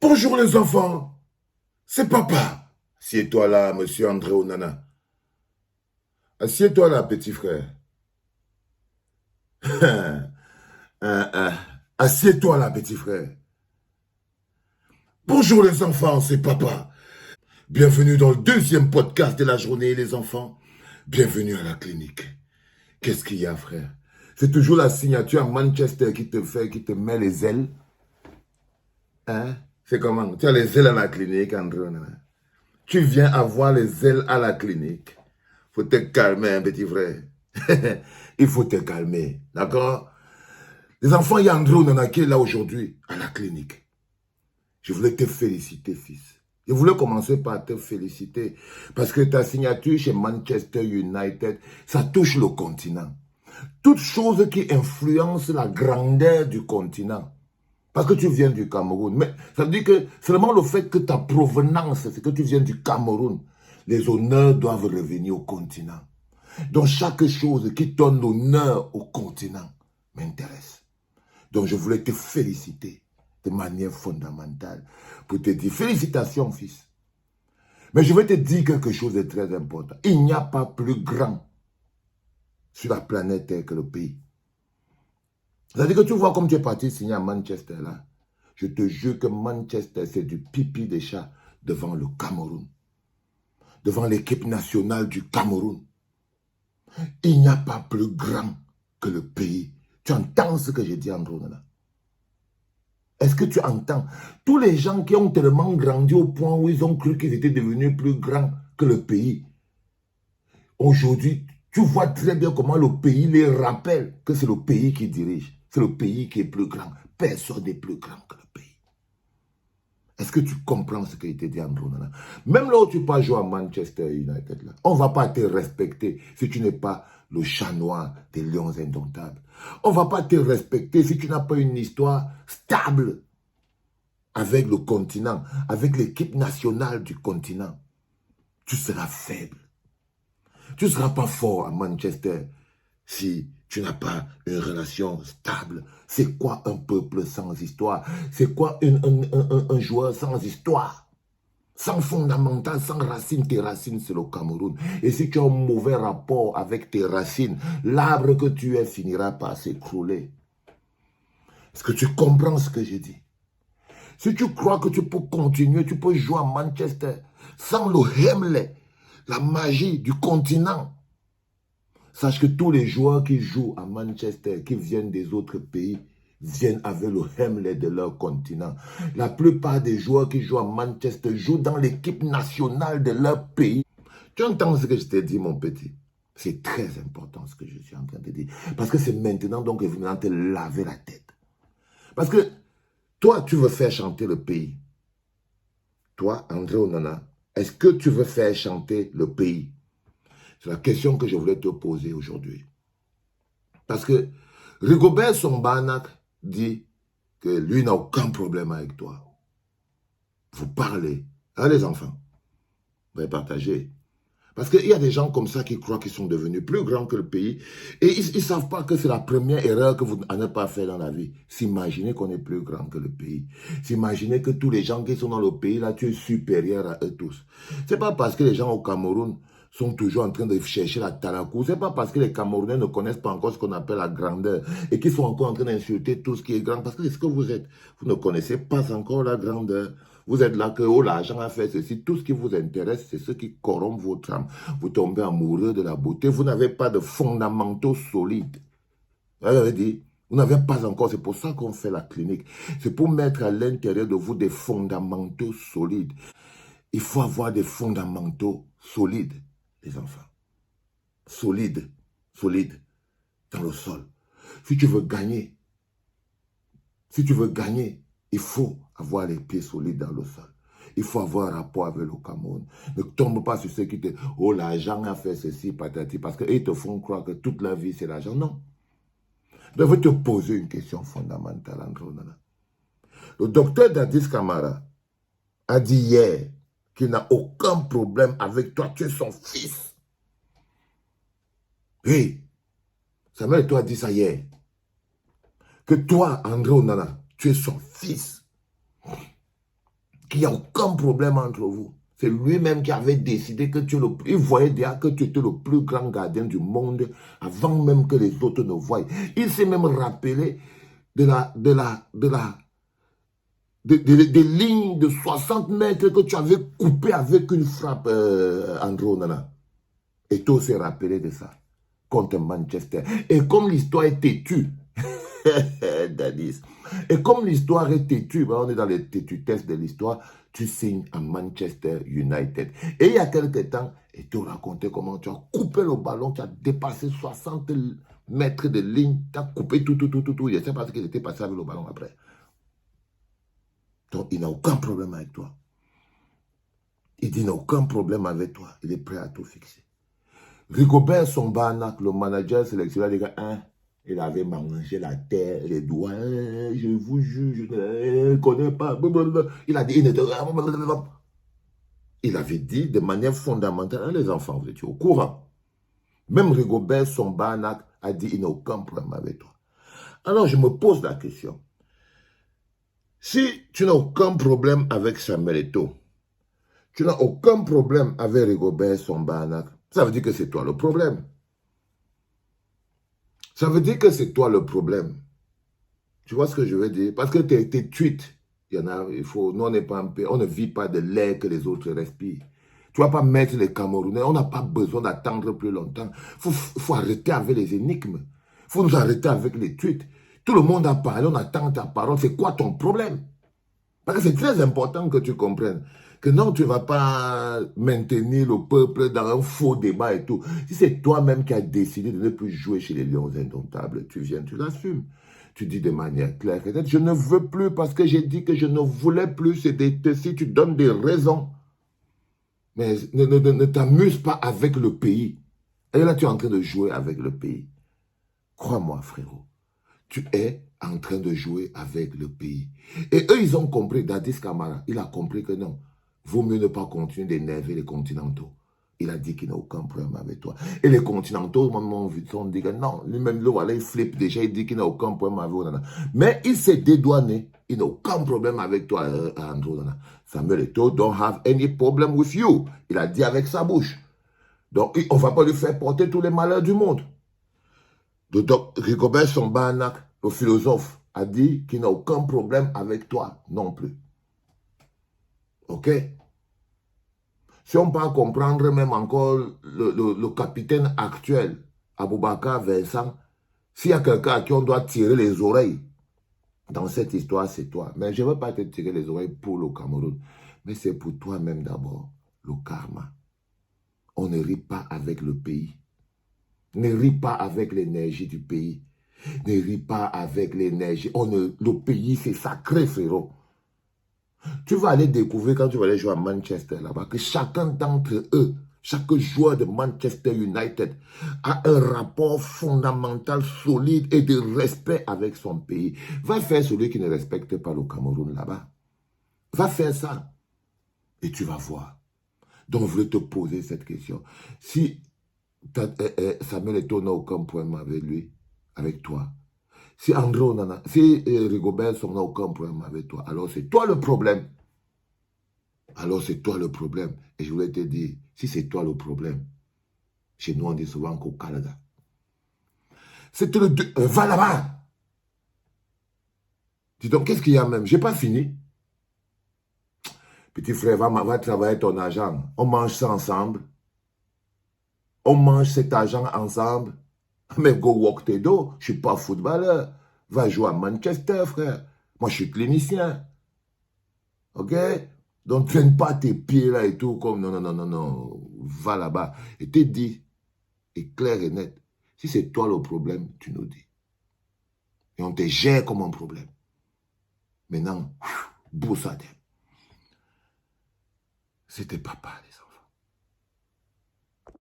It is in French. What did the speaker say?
Bonjour les enfants, c'est papa. Assieds-toi là, monsieur André Onana. Assieds-toi là, petit frère. Assieds-toi là, petit frère. Bonjour les enfants, c'est papa. Bienvenue dans le deuxième podcast de la journée, les enfants. Bienvenue à la clinique. Qu'est-ce qu'il y a, frère? C'est toujours la signature à Manchester qui te met les ailes. Hein? C'est comment? Tu as les ailes à la clinique, André Onana. Tu viens avoir les ailes à la clinique. Faut te calmer, hein, petit frère. Il faut te calmer, d'accord? Les enfants, il y a André Onana qui est là aujourd'hui, à la clinique. Je voulais te féliciter, fils. Je voulais commencer par te féliciter parce que ta signature chez Manchester United, ça touche le continent. Toute chose qui influence la grandeur du continent. Parce que tu viens du Cameroun. Mais ça veut dire que seulement le fait que ta provenance, c'est que tu viens du Cameroun, les honneurs doivent revenir au continent. Donc chaque chose qui donne l'honneur au continent m'intéresse. Donc je voulais te féliciter de manière fondamentale pour te dire félicitations, fils. Mais je vais te dire quelque chose de très important. Il n'y a pas plus grand sur la planète Terre que le pays. C'est-à-dire que tu vois comme tu es parti signer à Manchester là. Je te jure que Manchester, c'est du pipi des chats devant le Cameroun. Devant l'équipe nationale du Cameroun. Il n'y a pas plus grand que le pays. Tu entends ce que je dis, André Onana? Est-ce que tu entends? Tous les gens qui ont tellement grandi au point où ils ont cru qu'ils étaient devenus plus grands que le pays. Aujourd'hui, tu vois très bien comment le pays les rappelle que c'est le pays qui dirige. C'est le pays qui est plus grand. Personne n'est plus grand que le pays. Est-ce que tu comprends ce que je t'ai dit, André Onana? Même là où tu pas jouer à Manchester United, là, on ne va pas te respecter si tu n'es pas le chat noir des Lions indomptables. On ne va pas te respecter si tu n'as pas une histoire stable avec le continent, avec l'équipe nationale du continent. Tu seras faible. Tu ne seras pas fort à Manchester si tu n'as pas une relation stable. C'est quoi un peuple sans histoire? C'est quoi un joueur sans histoire? Sans fondamental, sans racines. Tes racines, c'est le Cameroun. Et si tu as un mauvais rapport avec tes racines, l'arbre que tu es finira par s'écrouler. Est-ce que tu comprends ce que je dis? Si tu crois que tu peux continuer, tu peux jouer à Manchester sans le Hemley, la magie du continent. Sache que tous les joueurs qui jouent à Manchester, qui viennent des autres pays, viennent avec le Hemley de leur continent. La plupart des joueurs qui jouent à Manchester jouent dans l'équipe nationale de leur pays. Tu entends ce que je t'ai dit, mon petit? C'est très important ce que je suis en train de dire. Parce que c'est maintenant donc que vous allez te laver la tête. Parce que toi, tu veux faire chanter le pays. Toi, André Onana, est-ce que tu veux faire chanter le pays? C'est la question que je voulais te poser aujourd'hui. Parce que Rigobert Sombanak dit que lui n'a aucun problème avec toi. Vous parlez. Hein, les enfants? Vous allez partager. Parce qu'il y a des gens comme ça qui croient qu'ils sont devenus plus grands que le pays. Et ils ne savent pas que c'est la première erreur que vous n'avez pas fait dans la vie. S'imaginer qu'on est plus grand que le pays. S'imaginer que tous les gens qui sont dans le pays, là, tu es supérieur à eux tous. Ce n'est pas parce que les gens au Cameroun sont toujours en train de chercher la talakou. Ce n'est pas parce que les Camerounais ne connaissent pas encore ce qu'on appelle la grandeur et qu'ils sont encore en train d'insulter tout ce qui est grand. Parce que c'est ce que vous êtes. Vous ne connaissez pas encore la grandeur. Vous êtes là que oh, l'argent a fait ceci. Tout ce qui vous intéresse, c'est ce qui corrompt votre âme. Vous tombez amoureux de la beauté. Vous n'avez pas de fondamentaux solides. Vous avez dit, vous n'avez pas encore. C'est pour ça qu'on fait la clinique. C'est pour mettre à l'intérieur de vous des fondamentaux solides. Il faut avoir des fondamentaux solides, les enfants. Solides, solides, dans le sol. Si tu veux gagner, il faut avoir les pieds solides dans le sol. Il faut avoir un rapport avec le Cameroun. Ne tombe pas sur ceux qui te... Oh, l'argent a fait ceci, patati. Parce qu'ils te font croire que toute la vie, c'est l'argent. Non. Je vais te poser une question fondamentale, André Onana. Le docteur Dadis Camara a dit hier qu'il n'a aucun problème avec toi. Tu es son fils. Oui. Samuel Eto'o a dit ça hier. Que toi, André Onana, tu es son fils. qu'il n'y a aucun problème entre vous. C'est lui-même qui avait décidé que il voyait déjà que tu étais le plus grand gardien du monde avant même que les autres ne voient. Il s'est même rappelé des lignes de 60 mètres que tu avais coupées avec une frappe, Andrew Onana. Et toi s'est rappelé de ça contre Manchester. Et comme l'histoire est têtue, Dadis. Et comme l'histoire est têtue, on est dans les têtutesses de l'histoire, tu signes à Manchester United. Et il y a quelques temps, et tu racontais comment tu as coupé le ballon, tu as dépassé 60 mètres de ligne, tu as coupé tout. Je sais pas ce qu'il était passé avec le ballon après. Donc, il n'a aucun problème avec toi. Il dit, il n'a aucun problème avec toi. Il est prêt à tout fixer. Rigobert Song-Banak, le manager sélectionneur, il dit, il avait mangé la terre, les doigts, je vous jure, je ne connais pas. Il a dit, il avait dit de manière fondamentale, les enfants, vous étiez au courant. Même Rigobert Song-Banak a dit, il n'a aucun problème avec toi. Alors, je me pose la question. Si tu n'as aucun problème avec Samuel Eto'o, tu n'as aucun problème avec Rigobert Song-Banak, ça veut dire que c'est toi le problème. Ça veut dire que c'est toi le problème. Tu vois ce que je veux dire? Parce que tes tweets, il y en a, nous on n'est pas en paix, on ne vit pas de l'air que les autres respirent. Tu ne vas pas mettre les Camerounais, on n'a pas besoin d'attendre plus longtemps. Faut arrêter avec les énigmes. Il faut nous arrêter avec les tweets. Tout le monde a parlé, on attend ta parole. C'est quoi ton problème? Parce que c'est très important que tu comprennes que non, tu ne vas pas maintenir le peuple dans un faux débat et tout. Si c'est toi-même qui as décidé de ne plus jouer chez les Lions Indomptables, tu viens, tu l'assumes. Tu dis de manière claire et nette, je ne veux plus parce que j'ai dit que je ne voulais plus. Si tu donnes des raisons, mais ne t'amuse pas avec le pays. Et là, tu es en train de jouer avec le pays. Crois-moi, frérot. Tu es en train de jouer avec le pays. Et eux, ils ont compris, Dadis Camara, il a compris que non, vaut mieux ne pas continuer d'énerver les continentaux. Il a dit qu'il n'a aucun problème avec toi. Et les continentaux, mon on dit que non, lui-même, voilà, il flippe déjà, il dit qu'il n'a aucun problème avec toi. Mais il s'est dédouané, il n'a aucun problème avec toi, Andrew. Samuel Eto'o don't have any problem with you. Il a dit avec sa bouche. Donc, on ne va pas lui faire porter tous les malheurs du monde. Donc, Rigobert Song-Banak, le philosophe, a dit qu'il n'a aucun problème avec toi non plus. Ok? Si on peut comprendre même encore le capitaine actuel, Aboubakar Vincent, s'il y a quelqu'un à qui on doit tirer les oreilles dans cette histoire, c'est toi. Mais je ne veux pas te tirer les oreilles pour le Cameroun, mais c'est pour toi-même d'abord, le karma. On ne rit pas avec le pays. Ne rit pas avec l'énergie du pays. Ne rit pas avec l'énergie. Le pays, c'est sacré, frérot. Tu vas aller découvrir quand tu vas aller jouer à Manchester là-bas que chacun d'entre eux, chaque joueur de Manchester United a un rapport fondamental, solide et de respect avec son pays. Va faire celui qui ne respecte pas le Cameroun là-bas. Va faire ça. Et tu vas voir. Donc, je voulais te poser cette question. Si Samuel Eto'o n'a aucun problème avec lui, avec toi, si Rigobert n'a aucun problème avec toi, alors c'est toi le problème. Alors c'est toi le problème. Et je voulais te dire, si c'est toi le problème, chez nous on dit souvent qu'au Canada. C'était le 2. Va là-bas. Dis donc, qu'est-ce qu'il y a même? J'ai pas fini. Petit frère, va travailler ton argent. On mange ça ensemble. On mange cet argent ensemble. Mais go walk tes dos. Je suis pas footballeur. Va jouer à Manchester, frère. Moi, je suis clinicien. Ok? Donc, traîne pas tes pieds là et tout, comme non. Va là-bas. Et t'es dit, et clair et net, si c'est toi le problème, tu nous dis. Et on te gère comme un problème. Maintenant, boussade. C'était papa, les enfants.